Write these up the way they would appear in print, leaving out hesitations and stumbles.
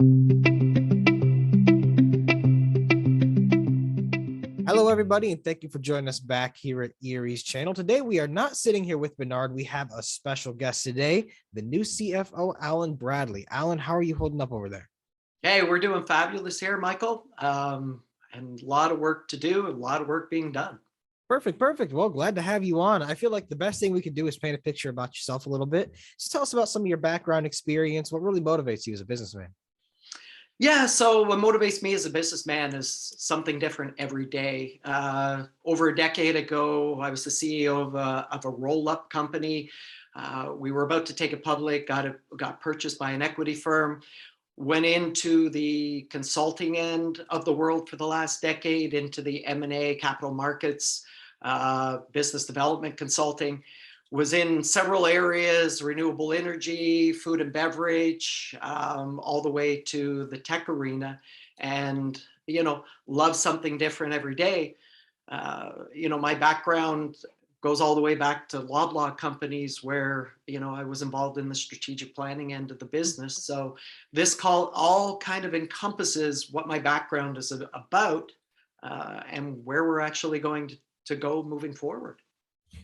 Hello, everybody, and thank you for joining us back here at EARI's channel. Today, we are not sitting here with Bernard. We have a special guest today, the new CFO, Allan Bradley. Allan, how are you holding up over there? Hey, we're doing fabulous here, Michael. And a lot of work to do, a lot of work being done. Perfect. Well, glad to have you on. I feel like the best thing we could do is paint a picture about yourself a little bit. Just tell us about some of your background experience, what really motivates you as a businessman. Yeah, so what motivates me as a businessman is something different every day. Over a decade ago, I was the CEO of a roll-up company. We were about to take it public, got purchased by an equity firm, went into the consulting end of the world for the last decade, into the M&A capital markets, business development consulting, was in several areas: renewable energy, food and beverage, all the way to the tech arena. And, love something different every day. My background goes all the way back to Loblaw companies where, I was involved in the strategic planning end of the business. So this call all kind of encompasses what my background is about, and where we're actually going to go moving forward.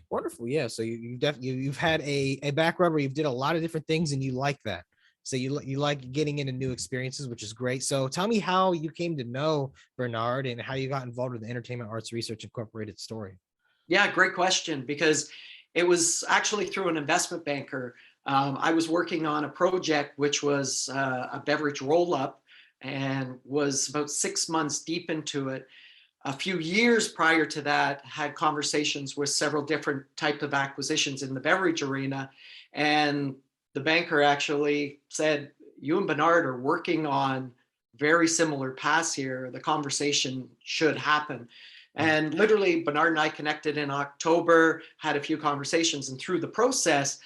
Wonderful. Yeah. So you definitely you've had a background where you've did a lot of different things and you like that. So you like getting into new experiences, which is great. So tell me how you came to know Bernard and how you got involved with the Entertainment Arts Research Incorporated story. Yeah, great question, because it was actually through an investment banker. I was working on a project which was a beverage roll-up, and was about 6 months deep into it. A few years prior to that, had conversations with several different types of acquisitions in the beverage arena. And the banker actually said, "You and Bernard are working on very similar paths here. The conversation should happen." And literally, Bernard and I connected in October, had a few conversations, and through the process,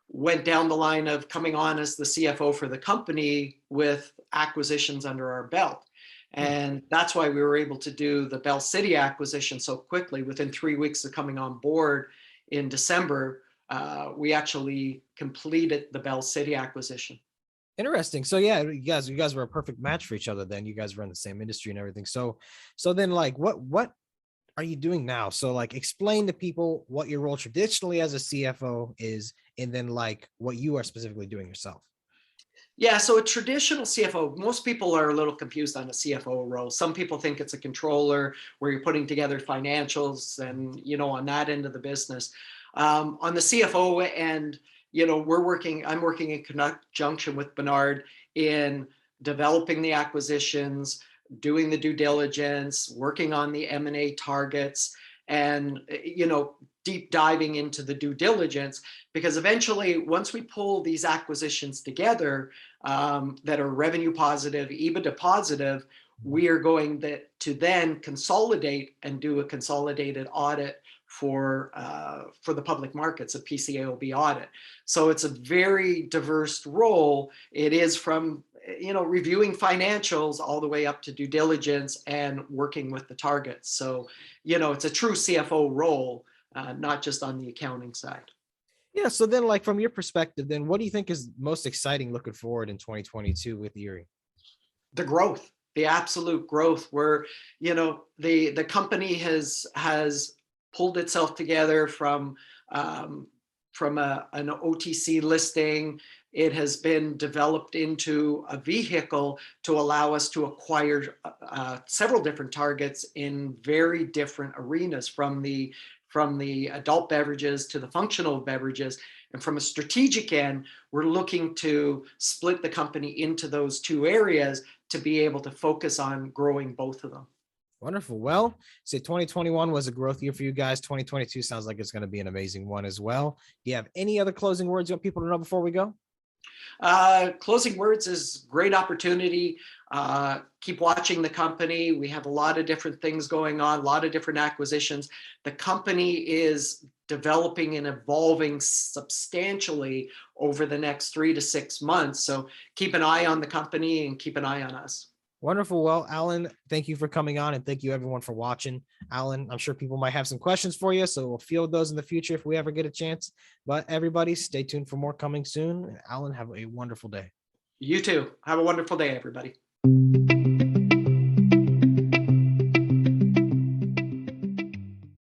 went down the line of coming on as the CFO for the company with acquisitions under our belt. And that's why we were able to do the Bell City acquisition so quickly. Within 3 weeks of coming on board in December, we actually completed the Bell City acquisition. Interesting. So yeah, you guys were a perfect match for each other. Then you guys were in the same industry and everything. So then like what are you doing now? So like explain to people what your role traditionally as a CFO is, and then like what you are specifically doing yourself. Yeah, so a traditional CFO, most people are a little confused on a CFO role. Some people think it's a controller where you're putting together financials and, on that end of the business. On the CFO end, I'm working in conjunction with Bernard in developing the acquisitions, doing the due diligence, working on the M&A targets, and, deep diving into the due diligence, because eventually, once we pull these acquisitions together, that are revenue positive, EBITDA positive, we are going to then consolidate and do a consolidated audit for the public markets, a PCAOB audit. So it's a very diverse role. It is from reviewing financials all the way up to due diligence and working with the targets. So it's a true CFO role, not just on the accounting side. Yeah. So then like from your perspective, then what do you think is most exciting looking forward in 2022 with EARI? The growth, the absolute growth, where the company has pulled itself together from an OTC listing. It has been developed into a vehicle to allow us to acquire several different targets in very different arenas, from the adult beverages to the functional beverages. And from a strategic end, we're looking to split the company into those two areas to be able to focus on growing both of them. Wonderful. Well, say 2021 was a growth year for you guys. 2022 sounds like it's going to be an amazing one as well. Do you have any other closing words you want people to know before we go? Closing words is great opportunity. Keep watching the company. We have a lot of different things going on, a lot of different acquisitions. The company is developing and evolving substantially over the next 3 to 6 months. So keep an eye on the company and keep an eye on us. Wonderful. Well, Allan, thank you for coming on, and thank you everyone for watching. Allan, I'm sure people might have some questions for you, so we'll field those in the future if we ever get a chance. But everybody, stay tuned for more coming soon. Allan, have a wonderful day. You too. Have a wonderful day, everybody.